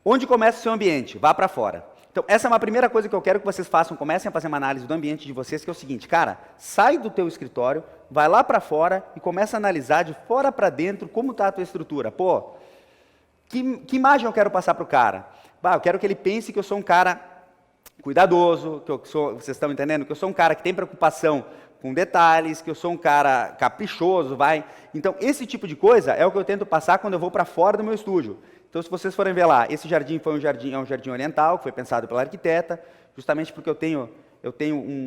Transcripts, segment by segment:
Onde começa o seu ambiente? Vá para fora. Então, essa é uma primeira coisa que eu quero que vocês façam, comecem a fazer uma análise do ambiente de vocês, que é o seguinte, cara, sai do teu escritório, vai lá para fora e começa a analisar de fora para dentro como está a tua estrutura. Pô, que imagem eu quero passar para o cara? Eu quero que ele pense que eu sou um cara cuidadoso, vocês estão entendendo? Que eu sou um cara que tem preocupação com detalhes, que eu sou um cara caprichoso, vai. Então, esse tipo de coisa é o que eu tento passar quando eu vou para fora do meu estúdio. Então, se vocês forem ver lá, esse jardim é um jardim oriental, que foi pensado pela arquiteta, justamente porque eu tenho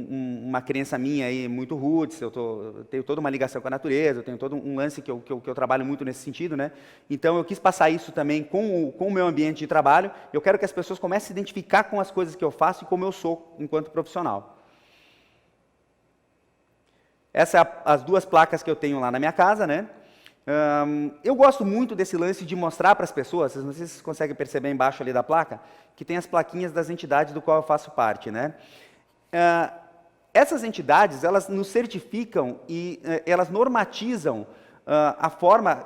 uma crença minha aí muito roots, eu tenho toda uma ligação com a natureza, eu tenho todo um lance que eu trabalho muito nesse sentido, né? Então, eu quis passar isso também com o meu ambiente de trabalho. Eu quero que as pessoas comecem a se identificar com as coisas que eu faço e como eu sou enquanto profissional. Essas são as duas placas que eu tenho lá na minha casa, né? Eu gosto muito desse lance de mostrar para as pessoas, não sei se vocês conseguem perceber embaixo ali da placa, que tem as plaquinhas das entidades do qual eu faço parte, né? Essas entidades, elas nos certificam e elas normatizam a forma,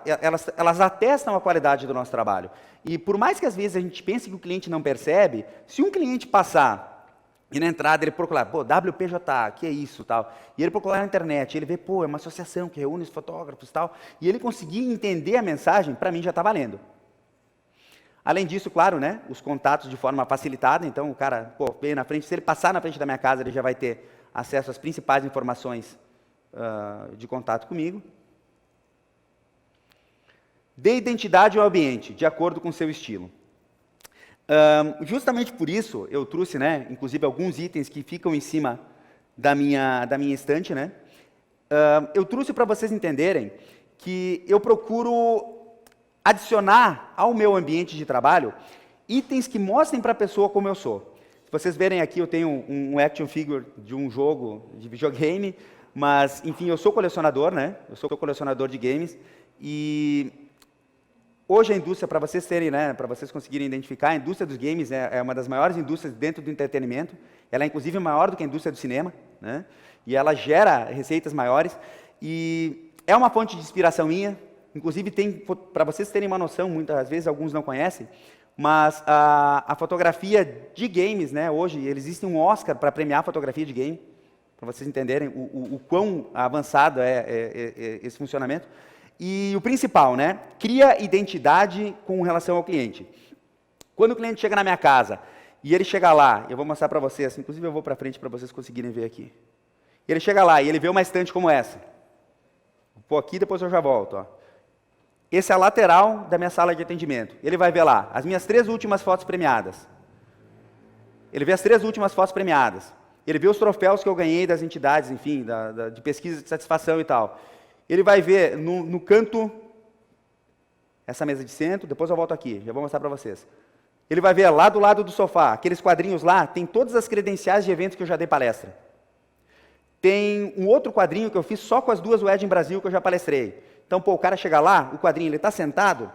elas atestam a qualidade do nosso trabalho. E por mais que às vezes a gente pense que o cliente não percebe, se um cliente passar e na entrada ele procurar, pô, WPJ, que é isso, tal. E ele procurar na internet, ele vê, pô, é uma associação que reúne os fotógrafos, tal. E ele conseguir entender a mensagem, para mim já está valendo. Além disso, claro, né, os contatos de forma facilitada. Então, o cara, pô, vem na frente, se ele passar na frente da minha casa, ele já vai ter acesso às principais informações de contato comigo. Dê identidade ao ambiente, de acordo com o seu estilo. Justamente por isso, eu trouxe, né, inclusive, alguns itens que ficam em cima da minha estante, né? Eu trouxe para vocês entenderem que eu procuro adicionar ao meu ambiente de trabalho itens que mostrem para a pessoa como eu sou. Se vocês verem aqui, eu tenho um action figure de um jogo de videogame, mas, enfim, eu sou colecionador, né? Eu sou colecionador de games e hoje a indústria, para vocês terem, né, para vocês conseguirem identificar, a indústria dos games é uma das maiores indústrias dentro do entretenimento. Ela é inclusive maior do que a indústria do cinema, né? E ela gera receitas maiores e é uma fonte de inspiração minha. Inclusive tem, para vocês terem uma noção, muitas vezes alguns não conhecem, mas a fotografia de games, né? Hoje existe um Oscar para premiar a fotografia de game, para vocês entenderem o quão avançado é esse funcionamento. E o principal, né? Cria identidade com relação ao cliente. Quando o cliente chega na minha casa e ele chega lá, eu vou mostrar para vocês, inclusive eu vou para frente para vocês conseguirem ver aqui. Ele chega lá e ele vê uma estante como essa. Vou pôr aqui, depois eu já volto. Ó. Esse é a lateral da minha sala de atendimento. Ele vai ver lá as minhas 3 últimas fotos premiadas. Ele vê as 3 últimas fotos premiadas. Ele vê os troféus que eu ganhei das entidades, enfim, de pesquisa de satisfação e tal. Ele vai ver no canto, essa mesa de centro, depois eu volto aqui, já vou mostrar para vocês. Ele vai ver lá do lado do sofá, aqueles quadrinhos lá, tem todas as credenciais de eventos que eu já dei palestra. Tem um outro quadrinho que eu fiz só com as 2 Wedding Brasil que eu já palestrei. Então, pô, o cara chega lá, o quadrinho, ele está sentado,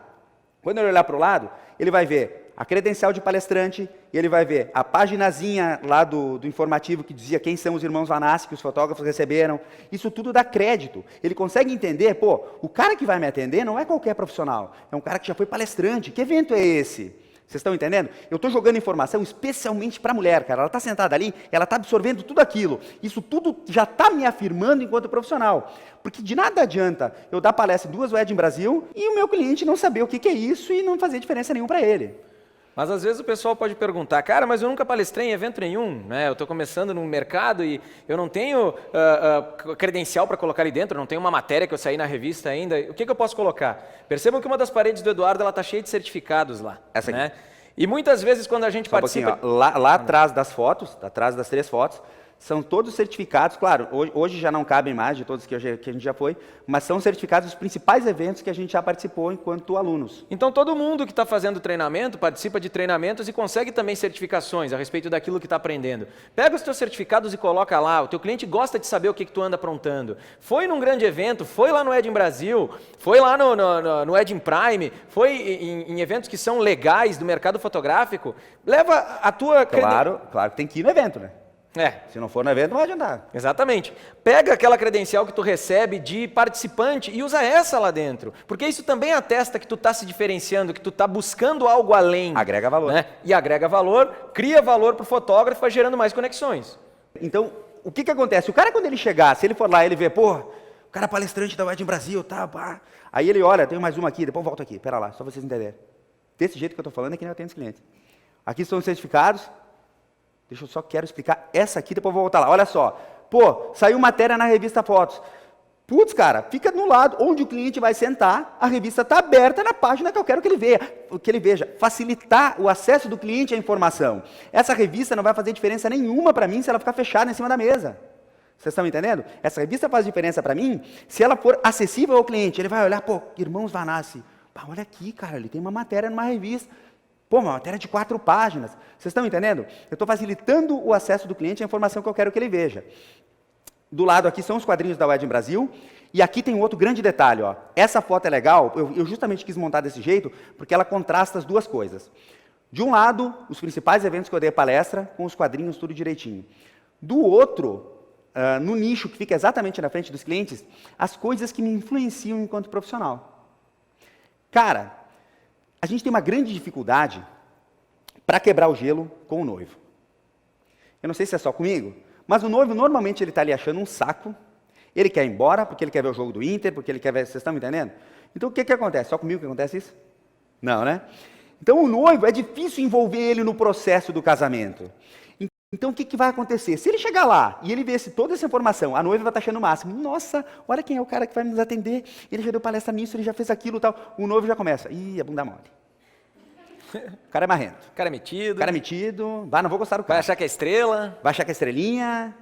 quando ele olhar para o lado, ele vai ver a credencial de palestrante, e ele vai ver a paginazinha lá do informativo que dizia quem são os irmãos Vanassi que os fotógrafos receberam. Isso tudo dá crédito. Ele consegue entender, pô, o cara que vai me atender não é qualquer profissional, é um cara que já foi palestrante. Que evento é esse? Vocês estão entendendo? Eu estou jogando informação especialmente para a mulher, cara. Ela está sentada ali, ela está absorvendo tudo aquilo. Isso tudo já está me afirmando enquanto profissional. Porque de nada adianta eu dar palestra em 2 Wedding Brasil e o meu cliente não saber o que é isso e não fazer diferença nenhuma para ele. Mas às vezes o pessoal pode perguntar, cara, mas eu nunca palestrei em evento nenhum, né? Eu estou começando no mercado e eu não tenho credencial para colocar ali dentro, não tenho uma matéria que eu saí na revista ainda. O que eu posso colocar? Percebam que uma das paredes do Eduardo está cheia de certificados lá. Essa aqui. Né? E muitas vezes quando a gente participa... Lá atrás das fotos, atrás das 3 fotos, são todos certificados, claro, hoje já não cabem mais de todos que a gente já foi, mas são certificados os principais eventos que a gente já participou enquanto alunos. Então todo mundo que está fazendo treinamento, participa de treinamentos e consegue também certificações a respeito daquilo que está aprendendo. Pega os teus certificados e coloca lá, o teu cliente gosta de saber o que tu anda aprontando. Foi num grande evento, foi lá no Wedding Brasil, foi lá no Wedding Prime, foi em eventos que são legais do mercado fotográfico, leva a tua... Claro que tem que ir no evento, né? Se não for no evento, não vai adiantar. Exatamente. Pega aquela credencial que tu recebe de participante e usa essa lá dentro. Porque isso também atesta que tu está se diferenciando, que tu está buscando algo além. Agrega valor. Né? E agrega valor, cria valor para o fotógrafo, vai gerando mais conexões. Então, o que acontece? O cara, quando ele chegar, se ele for lá, ele vê, pô, o cara é palestrante da Wedding Brasil, tá, pá. Aí ele olha, tem mais uma aqui, depois eu volto aqui, pera lá, só vocês entenderem. Desse jeito que eu estou falando é que nem eu atendo os clientes. Aqui são os certificados. Deixa eu só, quero explicar essa aqui, depois eu vou voltar lá. Olha só, pô, saiu matéria na revista Fotos. Putz, cara, fica no lado onde o cliente vai sentar, a revista está aberta na página que eu quero que ele veja. Facilitar o acesso do cliente à informação. Essa revista não vai fazer diferença nenhuma para mim se ela ficar fechada em cima da mesa. Vocês estão entendendo? Essa revista faz diferença para mim se ela for acessível ao cliente. Ele vai olhar, pô, Irmãos Vanassi, pá, olha aqui, cara, ele tem uma matéria numa revista. Pô, uma matéria de 4 páginas. Vocês estão entendendo? Eu estou facilitando o acesso do cliente à informação que eu quero que ele veja. Do lado aqui são os quadrinhos da Wedding Brasil. E aqui tem um outro grande detalhe. Ó. Essa foto é legal, eu justamente quis montar desse jeito, porque ela contrasta as duas coisas. De um lado, os principais eventos que eu dei palestra, com os quadrinhos tudo direitinho. Do outro, no nicho que fica exatamente na frente dos clientes, as coisas que me influenciam enquanto profissional. Cara, a gente tem uma grande dificuldade para quebrar o gelo com o noivo. Eu não sei se é só comigo, mas o noivo normalmente ele está ali achando um saco, ele quer ir embora porque ele quer ver o jogo do Inter, porque ele quer ver... Vocês estão me entendendo? Então o que acontece? Só comigo que acontece isso? Não, né? Então o noivo, é difícil envolver ele no processo do casamento. Então o que vai acontecer? Se ele chegar lá e ele ver toda essa informação, a noiva vai estar achando o máximo. Nossa, olha quem é o cara que vai nos atender, ele já deu palestra nisso, ele já fez aquilo e tal. O noivo já começa, ih, a bunda mole. O cara é marrento. O cara é metido. O cara é metido, não vou gostar do cara. Vai achar que é estrela. Vai achar que é estrelinha.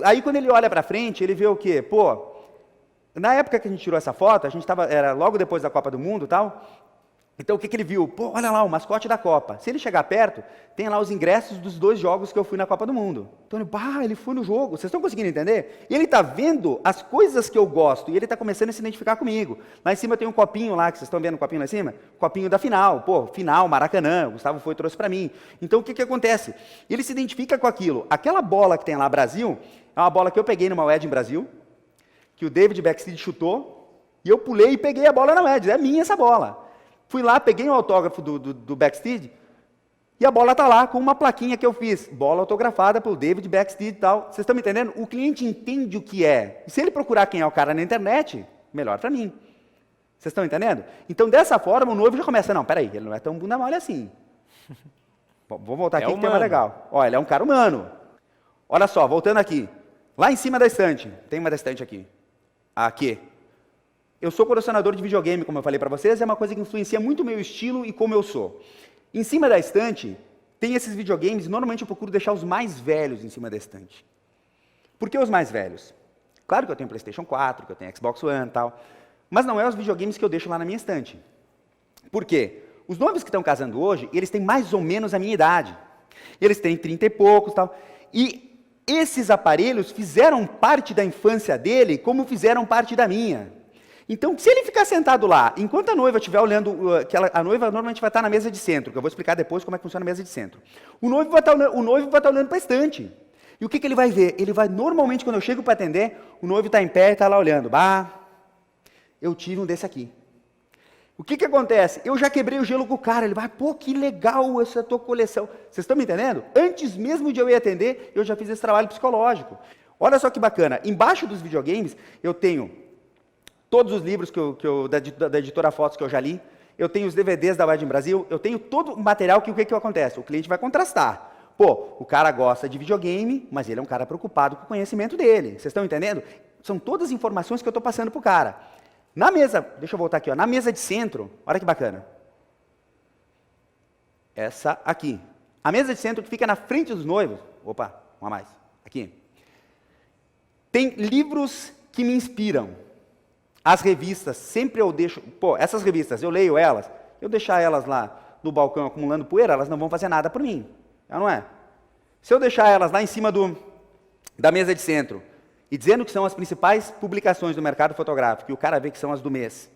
Aí quando ele olha para frente, ele vê o quê? Pô, na época que a gente tirou essa foto, era logo depois da Copa do Mundo e tal. Então o que ele viu? Pô, olha lá, o mascote da Copa. Se ele chegar perto, tem lá os ingressos dos 2 jogos que eu fui na Copa do Mundo. Então ele foi no jogo. Vocês estão conseguindo entender? E ele está vendo as coisas que eu gosto e ele está começando a se identificar comigo. Lá em cima tem um copinho lá, que vocês estão vendo o copinho lá em cima? Copinho da final. Pô, final, Maracanã, o Gustavo foi e trouxe para mim. Então o que acontece? Ele se identifica com aquilo. Aquela bola que tem lá, Brasil, é uma bola que eu peguei numa Wedding Brasil, que o David Backstreet chutou, e eu pulei e peguei a bola na Wedding. É minha essa bola. Fui lá, peguei um autógrafo do Backsteed, e a bola está lá com uma plaquinha que eu fiz. Bola autografada pelo David Backsteed e tal. Vocês estão me entendendo? O cliente entende o que é. E se ele procurar quem é o cara na internet, melhor para mim. Vocês estão entendendo? Então, dessa forma, o noivo já começa, não, peraí, ele não é tão bunda mole assim. Bom, vou voltar aqui que tem uma legal. Ó, ele é um cara humano. Olha só, voltando aqui. Lá em cima da estante, tem uma da estante aqui. Aqui. Eu sou colecionador de videogame, como eu falei para vocês, é uma coisa que influencia muito o meu estilo e como eu sou. Em cima da estante, tem esses videogames, normalmente eu procuro deixar os mais velhos em cima da estante. Por que os mais velhos? Claro que eu tenho PlayStation 4, que eu tenho Xbox One e tal, mas não é os videogames que eu deixo lá na minha estante. Por quê? Os noivos que estão casando hoje, eles têm mais ou menos a minha idade. Eles têm 30 e poucos e tal. E esses aparelhos fizeram parte da infância dele, como fizeram parte da minha. Então, se ele ficar sentado lá, enquanto a noiva estiver olhando, a noiva normalmente vai estar na mesa de centro, que eu vou explicar depois como é que funciona a mesa de centro. O noivo vai estar olhando para a estante. E o que ele vai ver? Ele vai, normalmente, quando eu chego para atender, o noivo está em pé e está lá olhando. Bah, eu tive um desse aqui. O que acontece? Eu já quebrei o gelo com o cara. Ele vai, pô, que legal essa tua coleção. Vocês estão me entendendo? Antes mesmo de eu ir atender, eu já fiz esse trabalho psicológico. Olha só que bacana. Embaixo dos videogames, eu tenho todos os livros da editora Fotos que eu já li, eu tenho os DVDs da Wedding Brasil, eu tenho todo o material que o que acontece? O cliente vai contrastar. Pô, o cara gosta de videogame, mas ele é um cara preocupado com o conhecimento dele. Vocês estão entendendo? São todas as informações que eu estou passando para o cara. Na mesa, deixa eu voltar aqui, ó, na mesa de centro, olha que bacana. Essa aqui. A mesa de centro que fica na frente dos noivos, opa, uma a mais, aqui. Tem livros que me inspiram. As revistas, sempre eu deixo... Pô, essas revistas, eu leio elas, eu deixar elas lá no balcão acumulando poeira, elas não vão fazer nada por mim. Não é? Se eu deixar elas lá em cima da mesa de centro, e dizendo que são as principais publicações do mercado fotográfico, e o cara vê que são as do mês,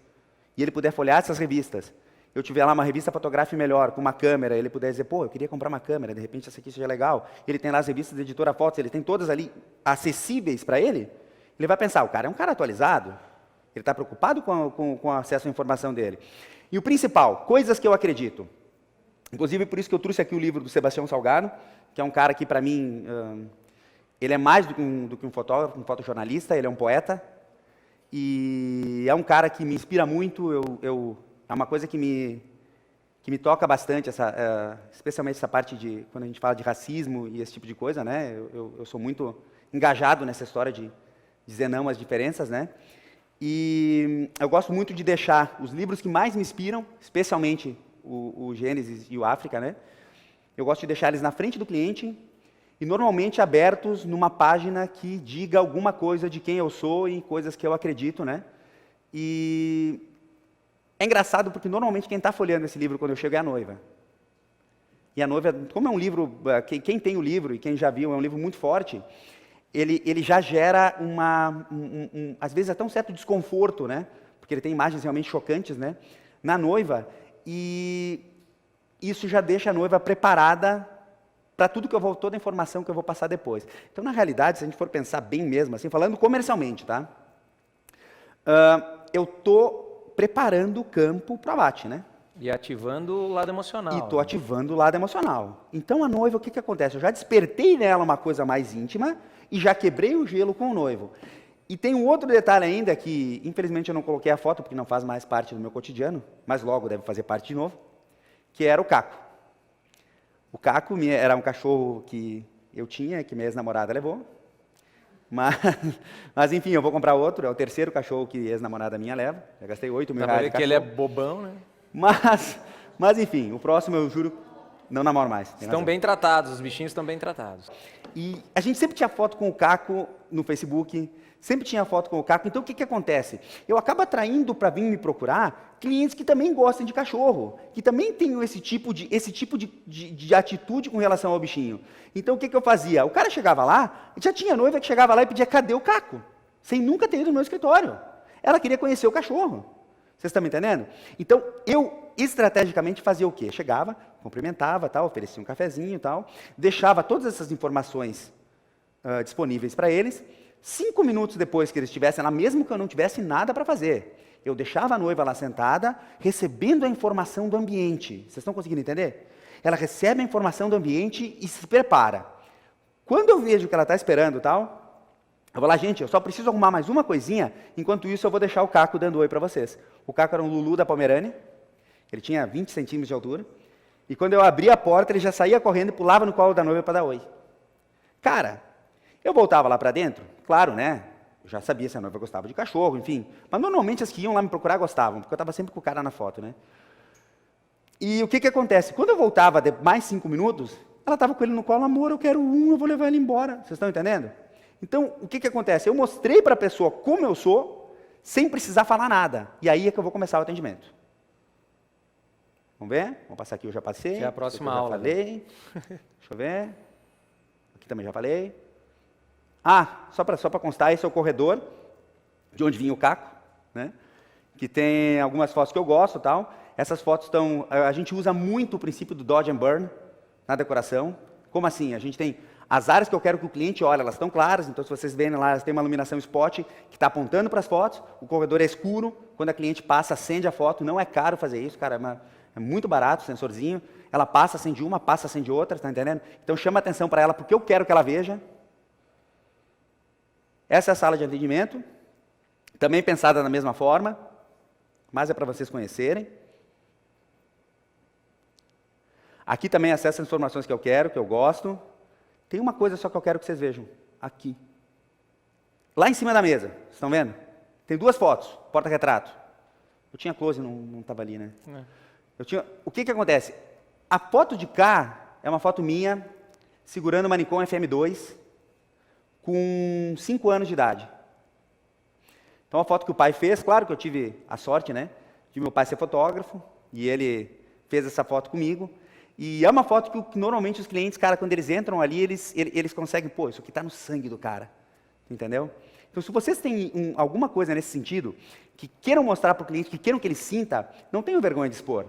e ele puder folhear essas revistas, eu tiver lá uma revista fotográfica melhor, com uma câmera, ele puder dizer, pô, eu queria comprar uma câmera, de repente essa aqui seja legal. Ele tem lá as revistas da Editora Fotos, ele tem todas ali acessíveis para ele. Ele vai pensar, o cara é um cara atualizado, ele está preocupado com o acesso à informação dele. E o principal, coisas que eu acredito. Inclusive, por isso que eu trouxe aqui o livro do Sebastião Salgado, que é um cara que, para mim, ele é mais do que um fotógrafo, um fotojornalista, ele é um poeta. E é um cara que me inspira muito, é uma coisa que me toca bastante, especialmente essa parte de, quando a gente fala de racismo e esse tipo de coisa, né? Eu sou muito engajado nessa história de dizer não às diferenças, né? E eu gosto muito de deixar os livros que mais me inspiram, especialmente o Gênesis e o África, né? Eu gosto de deixar eles na frente do cliente e normalmente abertos numa página que diga alguma coisa de quem eu sou e coisas que eu acredito, né? E é engraçado porque normalmente quem está folheando esse livro quando eu chego é a noiva. E a noiva, como é um livro, quem tem o livro e quem já viu, é um livro muito forte, ele já gera às vezes até um certo desconforto, né? Porque ele tem imagens realmente chocantes, né? Na noiva, e isso já deixa a noiva preparada para toda a informação que eu vou passar depois. Então, na realidade, se a gente for pensar bem mesmo, assim, falando comercialmente, tá? Eu estou preparando o campo para o abate, né? E ativando o lado emocional. E estou ativando o lado emocional. Então, a noiva, o que acontece? Eu já despertei nela uma coisa mais íntima e já quebrei o gelo com o noivo. E tem um outro detalhe ainda que, infelizmente, eu não coloquei a foto, porque não faz mais parte do meu cotidiano, mas logo deve fazer parte de novo, que era o Caco. O Caco era um cachorro que eu tinha, que minha ex-namorada levou. Mas, enfim, eu vou comprar outro, é o terceiro cachorro que a ex-namorada minha leva. Já gastei 8 mil reais. Dá pra ver que ele é bobão, né? Mas, enfim, o próximo eu juro, não namoro mais. Estão bem tratados, os bichinhos estão bem tratados. E a gente sempre tinha foto com o Caco no Facebook, sempre tinha foto com o Caco. Então, o que acontece? Eu acabo atraindo para vir me procurar clientes que também gostam de cachorro, que também têm esse tipo de atitude com relação ao bichinho. Então, o que eu fazia? O cara chegava lá, já tinha noiva que chegava lá e pedia, cadê o Caco? Sem nunca ter ido no meu escritório. Ela queria conhecer o cachorro. Vocês estão me entendendo? Então, eu estrategicamente fazia o quê? Chegava, cumprimentava, tal, oferecia um cafezinho e tal, deixava todas essas informações disponíveis para eles. 5 minutos depois que eles estivessem lá, mesmo que eu não tivesse nada para fazer, eu deixava a noiva lá sentada, recebendo a informação do ambiente. Vocês estão conseguindo entender? Ela recebe a informação do ambiente e se prepara. Quando eu vejo que ela está esperando tal, eu vou lá, gente, eu só preciso arrumar mais uma coisinha, enquanto isso eu vou deixar o Caco dando oi para vocês. O Caco era um Lulu da Pomerânia, ele tinha 20 centímetros de altura, e quando eu abria a porta, ele já saía correndo e pulava no colo da noiva para dar oi. Cara, eu voltava lá para dentro, claro, né? Eu já sabia se a noiva gostava de cachorro, enfim. Mas normalmente as que iam lá me procurar gostavam, porque eu estava sempre com o cara na foto, né? E o que acontece? Quando eu voltava de mais 5 minutos, ela estava com ele no colo, amor, eu quero um, eu vou levar ele embora. Vocês estão entendendo? Então, o que acontece? Eu mostrei para a pessoa como eu sou, sem precisar falar nada. E aí é que eu vou começar o atendimento. Vamos ver? Vamos passar aqui, eu já passei. Que é a próxima aula. Já falei. Deixa eu ver. Aqui também já falei. Ah, só para constar, esse é o corredor de onde vinha o Caco, né? Que tem algumas fotos que eu gosto e tal. Essas fotos estão... A gente usa muito o princípio do Dodge and Burn na decoração. Como assim? A gente tem as áreas que eu quero que o cliente olhe, elas estão claras, então se vocês verem lá, elas têm uma iluminação spot que está apontando para as fotos, o corredor é escuro, quando a cliente passa, acende a foto, não é caro fazer isso, cara, é muito barato o sensorzinho, ela passa, acende uma, passa, acende outra, está entendendo? Então chama atenção para ela, porque eu quero que ela veja. Essa é a sala de atendimento, também pensada da mesma forma, mas é para vocês conhecerem. Aqui também acesso às informações que eu quero, que eu gosto. Tem uma coisa só que eu quero que vocês vejam, aqui. Lá em cima da mesa, vocês estão vendo? Tem 2 fotos, porta-retrato. Eu tinha close, não estava ali, né? O que acontece? A foto de cá é uma foto minha, segurando uma Nikon FM2, com 5 anos de idade. Então, a foto que o pai fez, claro que eu tive a sorte, né, de meu pai ser fotógrafo, e ele fez essa foto comigo. E é uma foto que normalmente os clientes, cara, quando eles entram ali, eles conseguem, pô, isso aqui está no sangue do cara, entendeu? Então, se vocês têm alguma coisa nesse sentido, que queiram mostrar para o cliente, que queiram que ele sinta, não tenham vergonha de expor.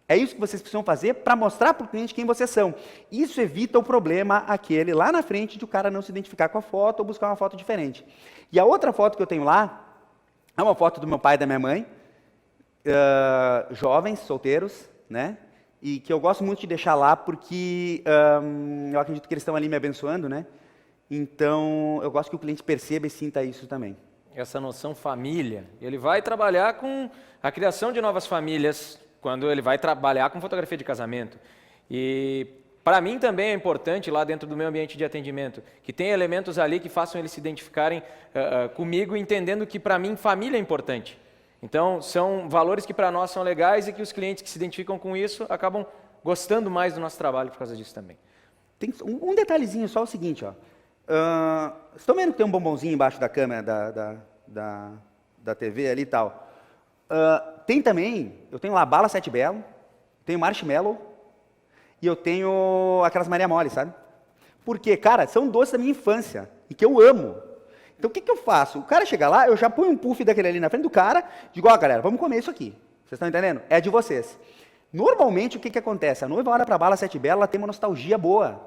É isso que vocês precisam fazer para mostrar para o cliente quem vocês são. Isso evita o problema aquele lá na frente de o cara não se identificar com a foto ou buscar uma foto diferente. E a outra foto que eu tenho lá é uma foto do meu pai e da minha mãe, jovens, solteiros, né? E que eu gosto muito de deixar lá porque eu acredito que eles estão ali me abençoando, né? Então, eu gosto que o cliente perceba e sinta isso também. Essa noção família, ele vai trabalhar com a criação de novas famílias, quando ele vai trabalhar com fotografia de casamento. E para mim também é importante, lá dentro do meu ambiente de atendimento, que tenha elementos ali que façam eles se identificarem comigo, entendendo que para mim família é importante. Então, são valores que para nós são legais e que os clientes que se identificam com isso acabam gostando mais do nosso trabalho por causa disso também. Tem um detalhezinho só, o seguinte, ó. Vocês estão vendo que tem um bombonzinho embaixo da câmera da TV ali e tal? Tem também, eu tenho lá bala Sete Belo, tenho marshmallow e eu tenho aquelas Maria Mole, sabe? Porque, cara, são doces da minha infância e que eu amo. Então, o que eu faço? O cara chega lá, eu já ponho um puff daquele ali na frente do cara, digo, ó, galera, vamos comer isso aqui. Vocês estão entendendo? É de vocês. Normalmente, o que acontece? A noiva olha para a bala Sete Belo, ela tem uma nostalgia boa.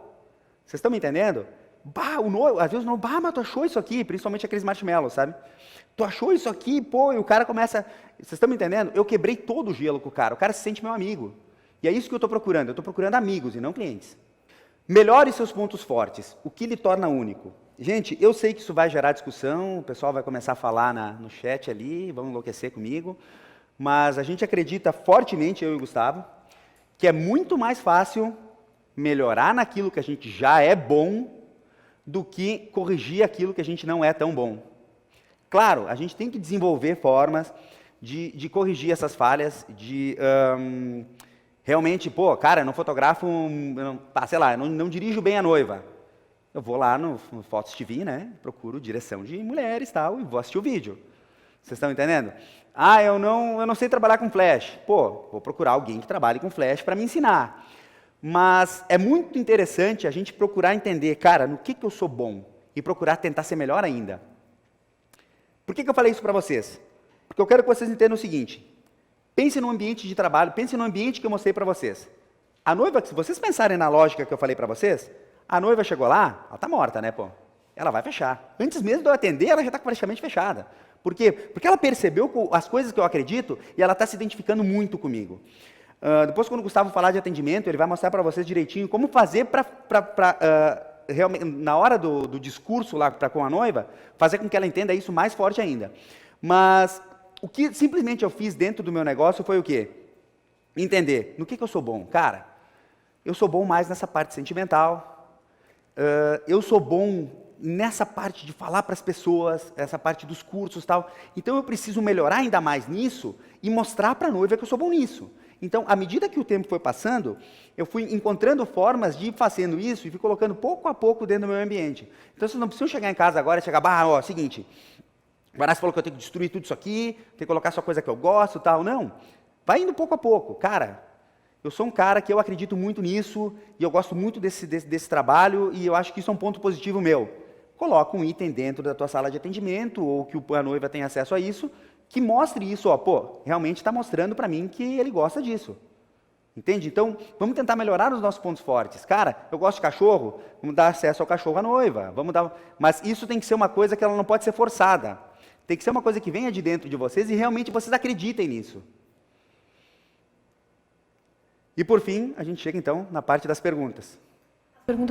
Vocês estão me entendendo? Bah, às vezes o noivo, mas tu achou isso aqui? Principalmente aqueles marshmallows, sabe? Tu achou isso aqui? Pô, e o cara começa... Vocês estão me entendendo? Eu quebrei todo o gelo com o cara se sente meu amigo. E é isso que eu estou procurando. Eu estou procurando amigos e não clientes. Melhore seus pontos fortes. O que lhe torna único? Gente, eu sei que isso vai gerar discussão, o pessoal vai começar a falar no chat ali, vão enlouquecer comigo, mas a gente acredita fortemente, eu e o Gustavo, que é muito mais fácil melhorar naquilo que a gente já é bom do que corrigir aquilo que a gente não é tão bom. Claro, a gente tem que desenvolver formas de corrigir essas falhas, de realmente, pô, cara, eu não fotografo, sei lá, eu não dirijo bem a noiva. Eu vou lá no Fotos TV, né, procuro direção de mulheres e tal, e vou assistir o vídeo. Vocês estão entendendo? Eu não sei trabalhar com flash. Pô, vou procurar alguém que trabalhe com flash para me ensinar. Mas é muito interessante a gente procurar entender, cara, no que eu sou bom e procurar tentar ser melhor ainda. Por que eu falei isso para vocês? Porque eu quero que vocês entendam o seguinte, pense no ambiente de trabalho, pense no ambiente que eu mostrei para vocês. A noiva, se vocês pensarem na lógica que eu falei para vocês, a noiva chegou lá, ela está morta, né, pô? Ela vai fechar. Antes mesmo de eu atender, ela já está praticamente fechada. Por quê? Porque ela percebeu as coisas que eu acredito e ela está se identificando muito comigo. Depois, quando o Gustavo falar de atendimento, ele vai mostrar para vocês direitinho como fazer realmente, na hora do discurso lá com a noiva, fazer com que ela entenda isso mais forte ainda. Mas o que simplesmente eu fiz dentro do meu negócio foi o quê? Entender no que eu sou bom. Cara, eu sou bom mais nessa parte sentimental, eu sou bom nessa parte de falar para as pessoas, essa parte dos cursos e tal. Então eu preciso melhorar ainda mais nisso e mostrar para a noiva que eu sou bom nisso. Então, à medida que o tempo foi passando, eu fui encontrando formas de ir fazendo isso e fui colocando pouco a pouco dentro do meu ambiente. Então, vocês não precisam chegar em casa agora e chegar, seguinte, o Vanassi falou que eu tenho que destruir tudo isso aqui, tenho que colocar só coisa que eu gosto e tal. Não, vai indo pouco a pouco. Cara, eu sou um cara que eu acredito muito nisso e eu gosto muito desse trabalho e eu acho que isso é um ponto positivo meu. Coloca um item dentro da tua sala de atendimento ou que a noiva tenha acesso a isso, que mostre isso, realmente está mostrando para mim que ele gosta disso. Entende? Então, vamos tentar melhorar os nossos pontos fortes. Cara, eu gosto de cachorro, vamos dar acesso ao cachorro à noiva. Mas isso tem que ser uma coisa que ela não pode ser forçada. Tem que ser uma coisa que venha de dentro de vocês e realmente vocês acreditem nisso. E por fim, a gente chega então na parte das perguntas.